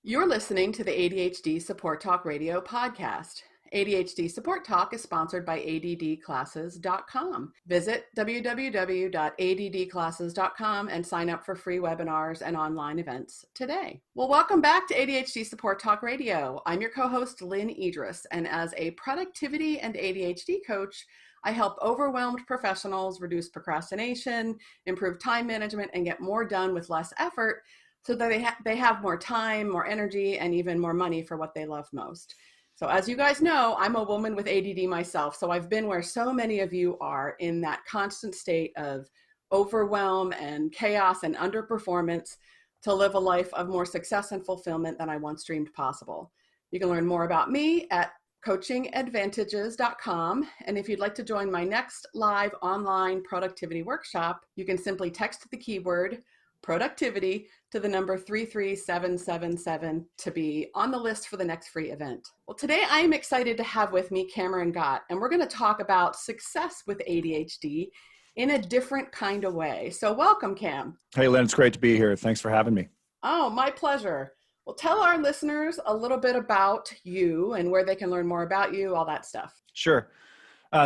You're listening to the ADHD Support Talk Radio podcast. ADHD Support Talk is sponsored by ADDclasses.com. Visit www.addclasses.com and sign up for free webinars and online events today. Well, welcome back to ADHD Support Talk Radio. I'm your co-host, Lynne Edris, and as a productivity and ADHD coach, I help overwhelmed professionals reduce procrastination, improve time management, and get more done with less effort so that they have more time, more energy, and even more money for what they love most. So as you guys know, I'm a woman with ADD myself, so I've been where so many of you are in that constant state of overwhelm and chaos and underperformance to live a life of more success and fulfillment than I once dreamed possible. You can learn more about me at coachingadvantages.com. And if you'd like to join my next live online productivity workshop, you can simply text the keyword productivity to the number 33777 to be on the list for the next free event. Well, today I am excited to have with me Cameron Gott, and we're going to talk about success with ADHD in a different kind of way. So welcome, Cam. Hey, Lynn, it's great to be here. Thanks for having me. Oh, my pleasure. Well, tell our listeners a little bit about you and where they can learn more about you, all that stuff. Sure.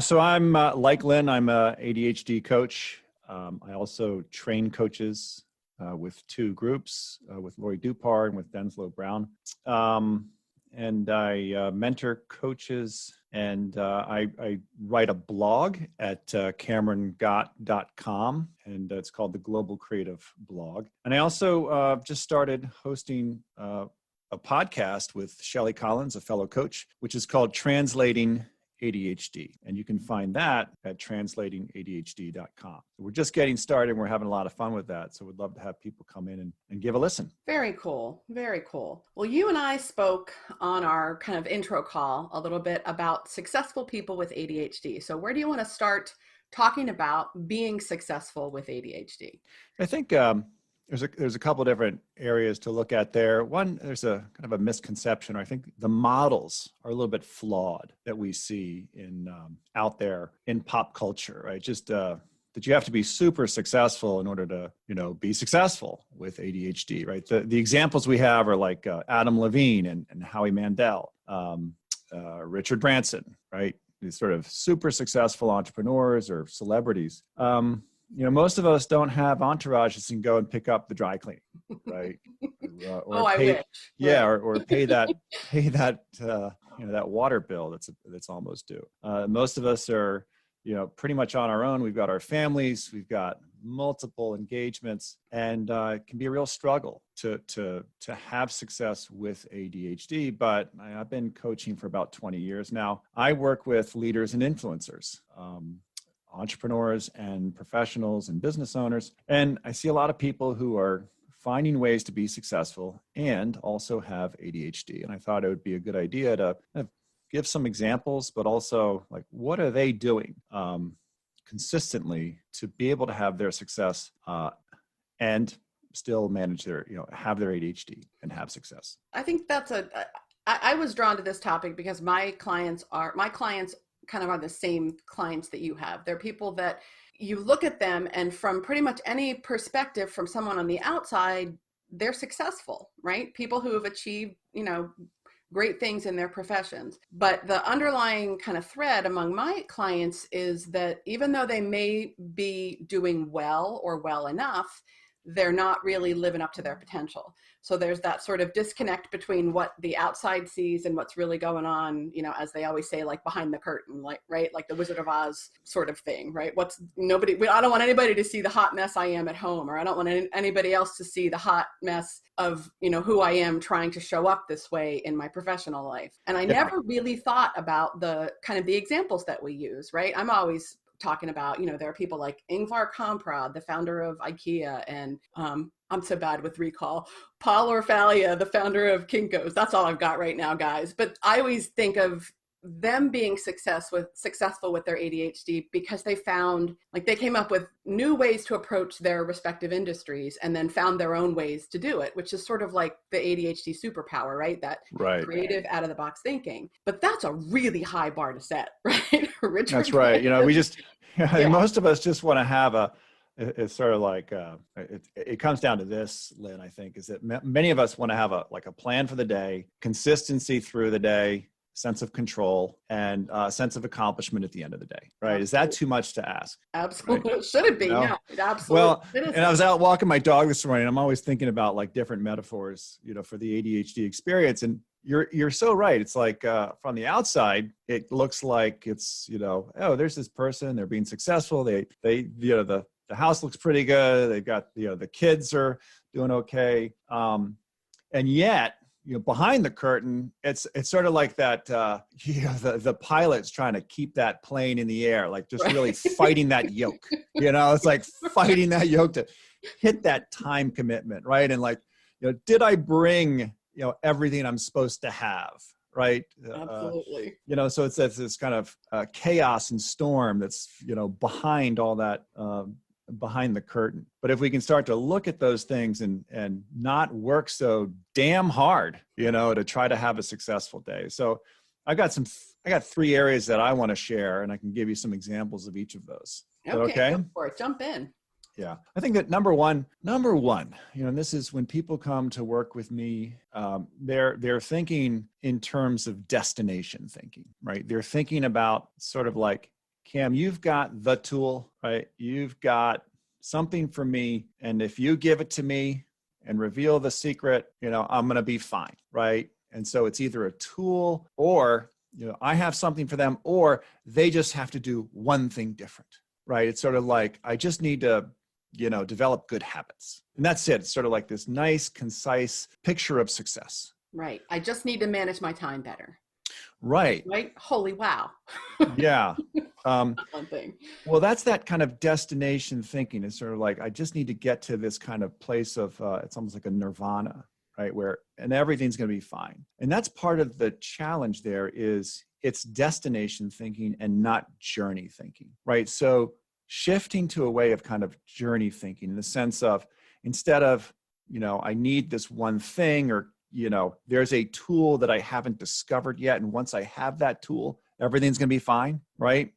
So I'm like Lynn, I'm an ADHD coach. I also train coaches with two groups, with Laurie Dupar and with Denslow Brown. And I mentor coaches, and I write a blog at CameronGott.com, and it's called the Global Creative Blog. And I also just started hosting a podcast with Shelley Collins, a fellow coach, which is called Translating ADHD. And you can find that at translatingadhd.com. We're just getting started and we're having a lot of fun with that. So we'd love to have people come in and give a listen. Very cool. Very cool. Well, you and I spoke on our kind of intro call a little bit about successful people with ADHD. So where do you want to start talking about being successful with ADHD? I think there's a couple different areas to look at there. One, there's a kind of a misconception, or I think the models are a little bit flawed that we see in out there in pop culture, right? Just that you have to be super successful in order to, be successful with ADHD, right? The examples we have are like Adam Levine and Howie Mandel, Richard Branson, right? These sort of super successful entrepreneurs or celebrities. Most of us don't have entourages and go and pick up the dry cleaning, right? I wish. Yeah, or pay that that water bill that's almost due. Most of us are, pretty much on our own. We've got our families, we've got multiple engagements, and it can be a real struggle to have success with ADHD. But I've been coaching for about 20 years now. I work with leaders and influencers. Entrepreneurs and professionals and business owners. And I see a lot of people who are finding ways to be successful and also have ADHD. And I thought it would be a good idea to give some examples, but also like, what are they doing consistently to be able to have their success and still manage their, have their ADHD and have success? I think I was drawn to this topic because my clients kind of are the same clients that you have. They're people that you look at them and from pretty much any perspective from someone on the outside, they're successful, right? People who have achieved, great things in their professions. But the underlying kind of thread among my clients is that even though they may be doing well or well enough, they're not really living up to their potential. So there's that sort of disconnect between what the outside sees and what's really going on, as they always say, like behind the curtain, like, right? Like the Wizard of Oz sort of thing, right? I don't want anybody to see the hot mess I am at home, or I don't want anybody else to see the hot mess of, who I am trying to show up this way in my professional life. And I never really thought about the kind of the examples that we use, right? I'm always talking about, there are people like Ingvar Kamprad, the founder of IKEA, and I'm so bad with recall, Paul Orfalia, the founder of Kinko's. That's all I've got right now, guys. But I always think of them being successful with their ADHD because they came up with new ways to approach their respective industries and then found their own ways to do it, which is sort of like the ADHD superpower, right? That creative out of the box thinking. But that's a really high bar to set, right? Richard? That's right. Most of us just want to have a it's sort of like, it comes down to this, Lynn, I think, is that many of us want to have a plan for the day, consistency through the day, sense of control, and sense of accomplishment at the end of the day, right? Absolutely. Is that too much to ask? Absolutely. Right? Should it be? No, it absolutely. Well, and I was out walking my dog this morning. I'm always thinking about like different metaphors, for the ADHD experience. And you're so right. It's like from the outside, it looks like it's, oh, there's this person, they're being successful. They the house looks pretty good. They've got, the kids are doing okay. And yet, behind the curtain, it's sort of like that, the pilot's trying to keep that plane in the air, like just really fighting that yoke, it's like fighting that yoke to hit that time commitment. Right. And like, did I bring, everything I'm supposed to have? Right. Absolutely. So it's this kind of chaos and storm that's, behind all that, behind the curtain. But if we can start to look at those things and not work so damn hard, to try to have a successful day. So I got 3 areas that I want to share, and I can give you some examples of each of those. Okay. Go for it. Jump in. Yeah. I think that number one, and this is when people come to work with me, they're thinking in terms of destination thinking, right? They're thinking about sort of like, Cam, you've got the tool, right? You've got something for me. And if you give it to me and reveal the secret, I'm going to be fine, right? And so it's either a tool or, I have something for them, or they just have to do one thing different, right? It's sort of like, I just need to, develop good habits. And that's it. It's sort of like this nice, concise picture of success. Right. I just need to manage my time better. Right. Right. Holy wow. Yeah. One thing. Well, that's that kind of destination thinking. It's sort of like, I just need to get to this kind of place of, it's almost like a nirvana, right? And everything's going to be fine. And that's part of the challenge there is it's destination thinking and not journey thinking, right? So shifting to a way of kind of journey thinking in the sense of, instead of, I need this one thing, or, there's a tool that I haven't discovered yet. And once I have that tool, everything's going to be fine, right?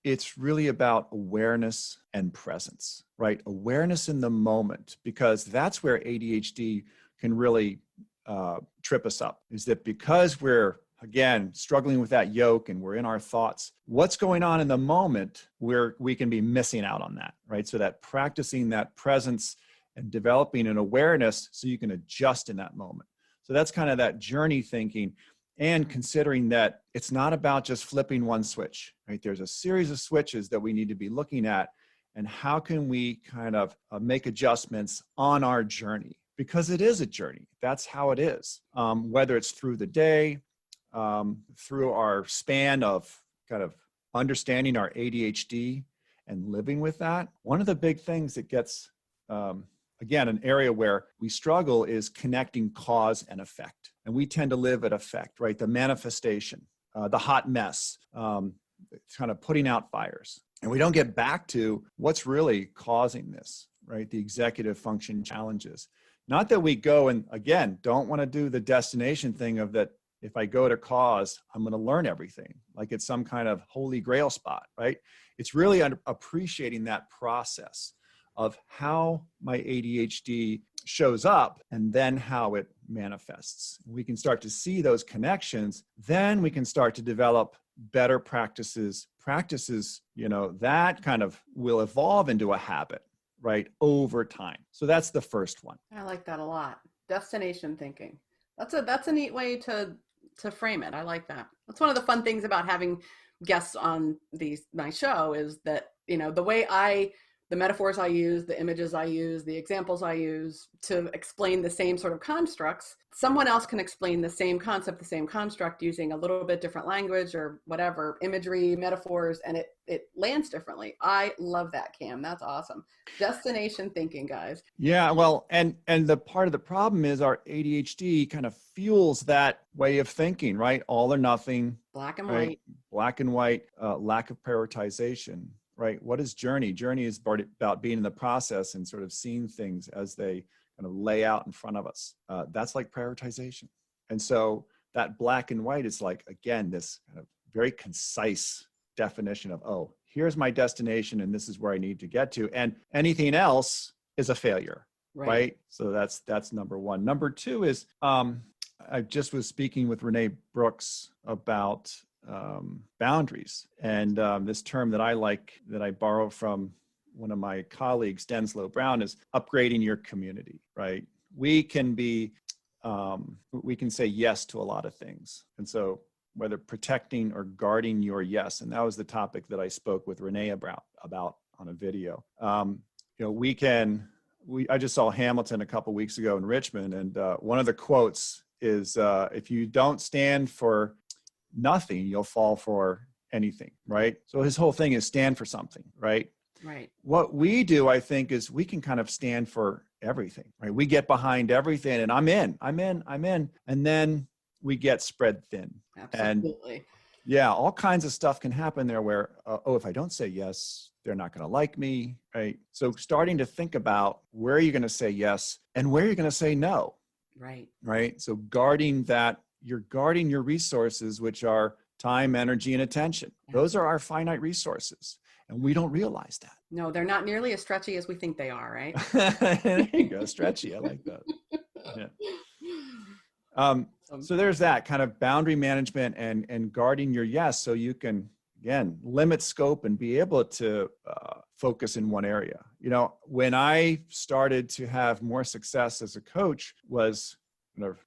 It's really about awareness and presence, right? Awareness in the moment, because that's where ADHD can really trip us up, is that because we're, again, struggling with that yoke and we're in our thoughts, what's going on in the moment where we can be missing out on that, right? So that practicing that presence and developing an awareness so you can adjust in that moment. So that's kind of that journey thinking, and considering that it's not about just flipping one switch, right? There's a series of switches that we need to be looking at, and how can we kind of make adjustments on our journey? Because it is a journey. That's how it is. Whether it's through the day, through our span of kind of understanding our ADHD and living with that. One of the big things that gets, again, an area where we struggle is connecting cause and effect. And we tend to live at effect, right? The manifestation, the hot mess, kind of putting out fires. And we don't get back to what's really causing this, right? The executive function challenges. Not that we go and, again, don't want to do the destination thing of that, if I go to cause, I'm going to learn everything. Like it's some kind of holy grail spot, right? It's really appreciating that process of how my ADHD shows up and then how it manifests. We can start to see those connections. Then we can start to develop better practices, that kind of will evolve into a habit, right, over time. So that's the first one. I like that a lot. Destination thinking. That's a neat way to frame it. I like that. That's one of the fun things about having guests on my show is that, the metaphors I use, the images I use, the examples I use to explain the same sort of constructs, someone else can explain the same concept, the same construct using a little bit different language or whatever, imagery, metaphors, and it lands differently. I love that, Cam. That's awesome. Destination thinking, guys. Yeah, well, and the part of the problem is our ADHD kind of fuels that way of thinking, right? All or nothing. Black and right? white. Black and white, lack of prioritization. Right. What is journey? Journey is about being in the process and sort of seeing things as they kind of lay out in front of us. That's like prioritization. And so that black and white is like, again, this kind of very concise definition of, oh, here's my destination and this is where I need to get to. And anything else is a failure, right? So that's number one. Number two is, I just was speaking with Renee Brooks about boundaries. And this term that I like, that I borrow from one of my colleagues, Denslow Brown, is upgrading your community, right? We can say yes to a lot of things. And so whether protecting or guarding your yes, and that was the topic that I spoke with Renee about on a video. I just saw Hamilton a couple weeks ago in Richmond, and one of the quotes is, if you don't stand for nothing, you'll fall for anything, right? So his whole thing is stand for something, right? Right. What we do, I think, is we can kind of stand for everything, right? We get behind everything and I'm in. And then we get spread thin. Absolutely. And all kinds of stuff can happen there where, if I don't say yes, they're not going to like me, right? So starting to think about where are you going to say yes and where you're going to say no. Right. So guarding that, you're guarding your resources, which are time, energy, and attention. Those are our finite resources. And we don't realize that. No, they're not nearly as stretchy as we think they are, right? There you go, stretchy. I like that. Yeah. So there's that kind of boundary management and guarding your yes, so you can, again, limit scope and be able to focus in one area. When I started to have more success as a coach was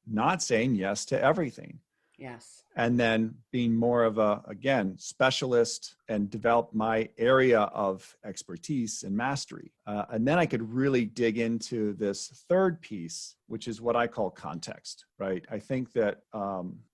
not saying yes to everything. Yes. And then being more of a, again, specialist and develop my area of expertise and mastery. And then I could really dig into this third piece, which is what I call context, right? I think that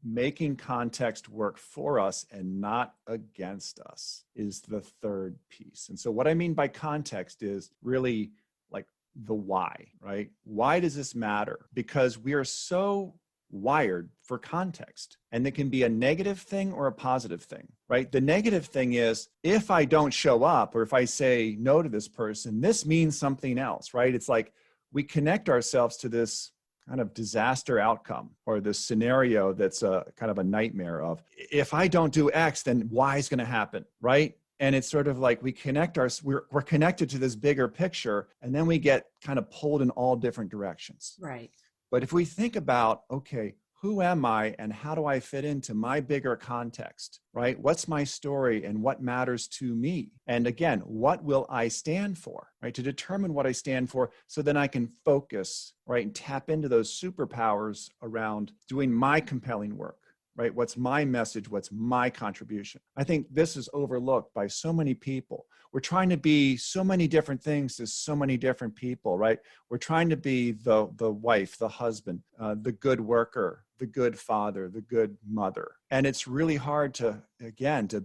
making context work for us and not against us is the third piece. And so what I mean by context is really like the why, right? Why does this matter? Because we are so wired for context, and it can be a negative thing or a positive thing, right? The negative thing is if I don't show up or if I say no to this person, this means something else, right? It's like we connect ourselves to this kind of disaster outcome or this scenario that's a kind of a nightmare of, if I don't do X, then Y is going to happen, right? And it's sort of like we're connected to this bigger picture, and then we get kind of pulled in all different directions. Right. But if we think about, okay, who am I and how do I fit into my bigger context, right? What's my story and what matters to me? And again, what will I stand for, right? To determine what I stand for so then I can focus, right? And tap into those superpowers around doing my compelling work, right? What's my message? What's my contribution? I think this is overlooked by so many people. We're trying to be so many different things to so many different people, right? We're trying to be the wife, the husband, the good worker, the good father, the good mother. And it's really hard to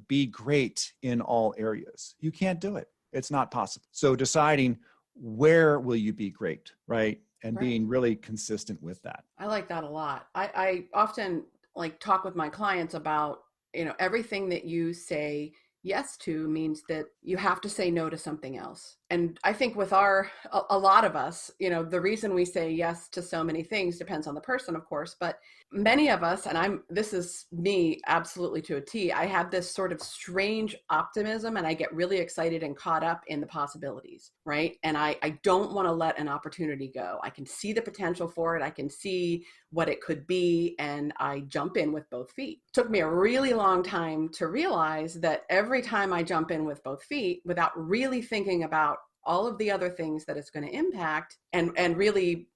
be great in all areas. You can't do it. It's not possible. So deciding where will you be great, right? And being really consistent with that. I like that a lot. I often talk with my clients about, everything that you say yes to means that you have to say no to something else. And I think with a lot of us, the reason we say yes to so many things depends on the person, of course, but many of us, and this is me absolutely to a T, I have this sort of strange optimism and I get really excited and caught up in the possibilities, right? And I don't want to let an opportunity go. I can see the potential for it. I can see what it could be, and I jump in with both feet. It took me a really long time to realize that every time I jump in with both feet without really thinking about all of the other things that it's going to impact and really,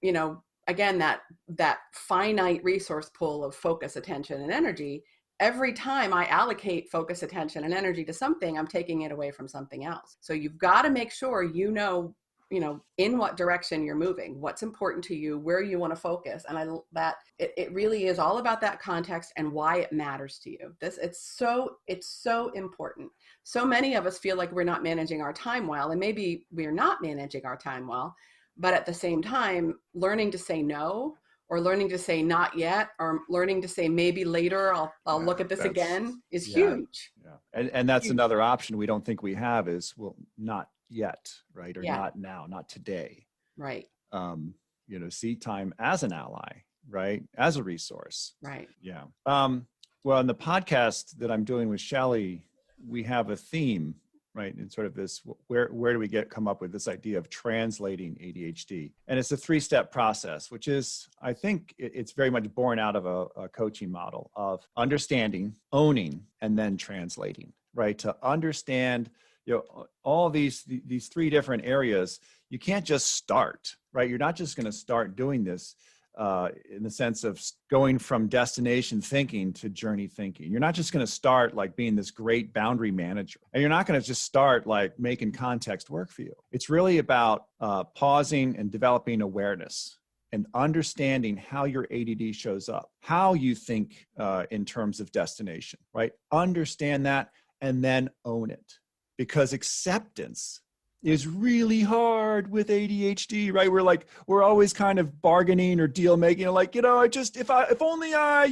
again, that finite resource pool of focus, attention, and energy, every time I allocate focus, attention, and energy to something, I'm taking it away from something else. So you've got to make sure in what direction you're moving, what's important to you, where you want to focus. And it really is all about that context and why it matters to you. It's so important. So many of us feel like we're not managing our time well, and maybe we're not managing our time well, but at the same time, learning to say no, or learning to say not yet, or learning to say maybe later, I'll look at this again is huge. Yeah. And that's huge. Another option we don't think we have is, well, not yet, right? Or not now, not today. Right. See time as an ally, right? As a resource. Right. Yeah. Well, in the podcast that I'm doing with Shelley, we have a theme right? And sort of this, where do we come up with this idea of translating ADHD? And it's a 3-step process, which is, I think it's very much born out of a coaching model of understanding, owning, and then translating, right? To understand, all these 3 different areas, you can't just start, right? You're not just going to start doing this in the sense of going from destination thinking to journey thinking. You're not just going to start like being this great boundary manager, and you're not going to just start like making context work for you. It's really about pausing and developing awareness and understanding how your ADD shows up, how you think in terms of destination, right? Understand that and then own it, because acceptance is really hard with ADHD, right? We're always kind of bargaining or deal making, like, if only I,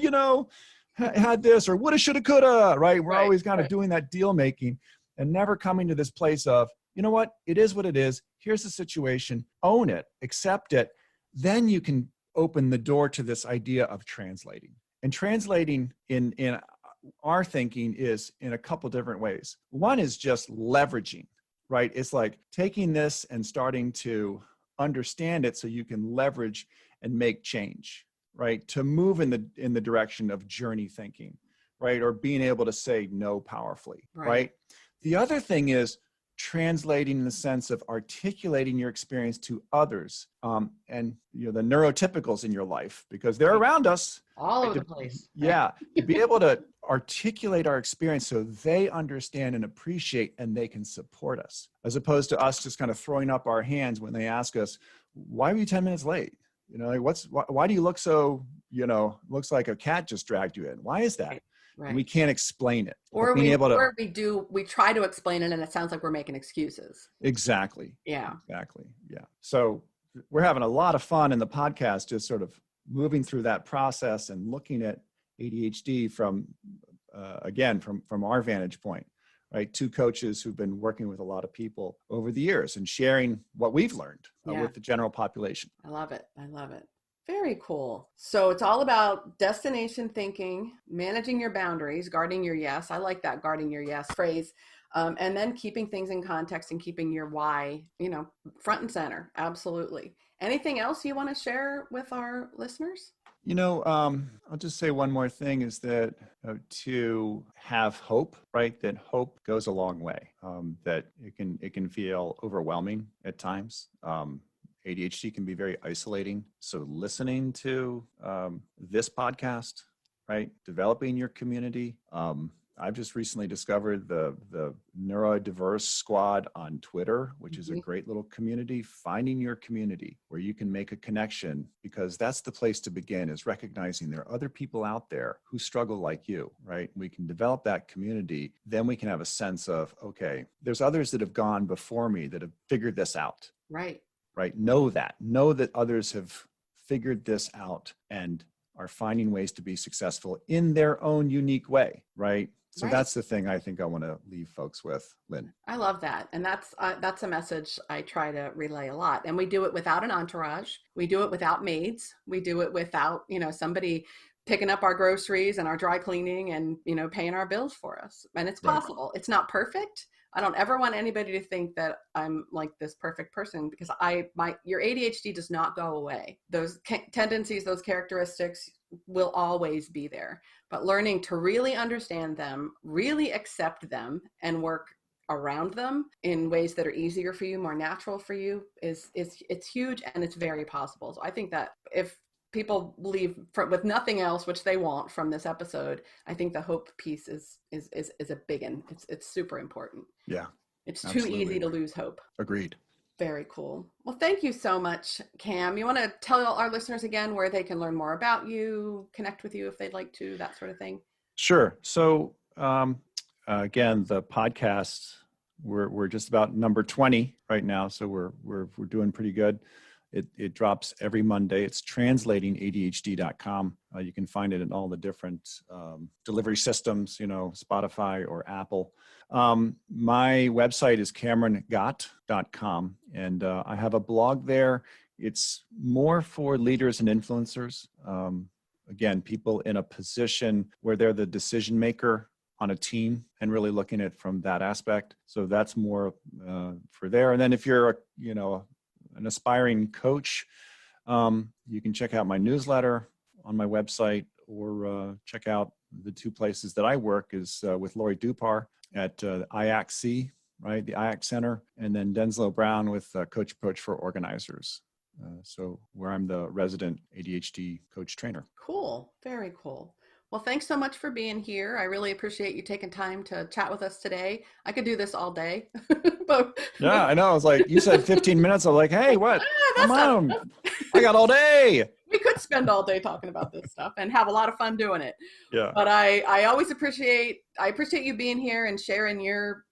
had this, or woulda, shoulda, coulda, right? We're always kind of doing that deal making and never coming to this place of, you know what? It is what it is. Here's the situation. Own it, accept it. Then you can open the door to this idea of translating. And translating in our thinking is in a couple different ways. One is just leveraging. Right? It's like taking this and starting to understand it so you can leverage and make change, right? To move in the direction of journey thinking, right? Or being able to say no powerfully, right? The other thing is translating in the sense of articulating your experience to others, and the neurotypicals in your life, because they're around us all over the place. Yeah, to be able to articulate our experience so they understand and appreciate, and they can support us, as opposed to us just kind of throwing up our hands when they ask us, "Why were you 10 minutes late? Why do you look so? Looks like a cat just dragged you in. Why is that?" Right. We can't explain it. Or we try to explain it and it sounds like we're making excuses. Exactly. Yeah. Exactly. Yeah. So we're having a lot of fun in the podcast, just sort of moving through that process and looking at ADHD from our vantage point, right? 2 coaches who've been working with a lot of people over the years and sharing what we've learned with the general population. I love it. Very cool. So it's all about destination thinking, managing your boundaries, guarding your yes. I like that guarding your yes phrase. And then keeping things in context and keeping your why, front and center. Absolutely. Anything else you want to share with our listeners? I'll just say one more thing is that to have hope, right? That hope goes a long way. That it can feel overwhelming at times. ADHD can be very isolating. So listening to this podcast, right? Developing your community. I've just recently discovered the Neurodiverse Squad on Twitter, which is a great little community. Finding your community where you can make a connection, because that's the place to begin, is recognizing there are other people out there who struggle like you, right? We can develop that community. Then we can have a sense of, okay, there's others that have gone before me that have figured this out. Right. Know that others have figured this out and are finding ways to be successful in their own unique way, right? So that's the thing I think I want to leave folks with, Lynn. I love that. And that's a message I try to relay a lot. And we do it without an entourage. We do it without maids. We do it without, somebody picking up our groceries and our dry cleaning and, paying our bills for us. And it's possible. It's not perfect. I don't ever want anybody to think that I'm like this perfect person, because your ADHD does not go away. Those tendencies, those characteristics will always be there, but learning to really understand them, really accept them, and work around them in ways that are easier for you, more natural for you it's huge, and it's very possible. So I think that if people leave with nothing else, which they won't from this episode, I think the hope piece is a big one. It's super important. Yeah. It's absolutely too easy to lose hope. Agreed. Very cool. Well, thank you so much, Cam. You want to tell our listeners again where they can learn more about you, connect with you if they'd like to, that sort of thing? Sure. So again, the podcast, we're just about number 20 right now. So we're doing pretty good. It drops every Monday. It's translatingadhd.com. You can find it in all the different delivery systems, Spotify or Apple. My website is CameronGott.com, and I have a blog there. It's more for leaders and influencers. Again, people in a position where they're the decision maker on a team and really looking at it from that aspect. So that's more for there. And then if you're, an aspiring coach, you can check out my newsletter on my website, or check out the two places that I work is with Laurie Dupar at IACC, right? The IAC Center, and then Denslow Brown with Coach Approach for Organizers. So where I'm the resident ADHD coach trainer. Cool. Very cool. Well, thanks so much for being here. I really appreciate you taking time to chat with us today. I could do this all day. Yeah, I know. I was like, you said 15 minutes. I'm like, hey, what? Come on. I got all day. We could spend all day talking about this stuff and have a lot of fun doing it. Yeah. But I always appreciate you being here and sharing your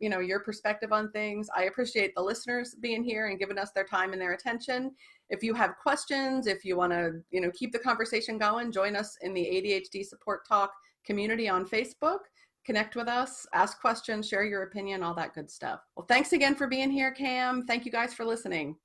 perspective on things. I appreciate the listeners being here and giving us their time and their attention. If you have questions, if you want to, keep the conversation going, join us in the ADHD Support Talk community on Facebook. Connect with us, ask questions, share your opinion, all that good stuff. Well, thanks again for being here, Cam. Thank you guys for listening.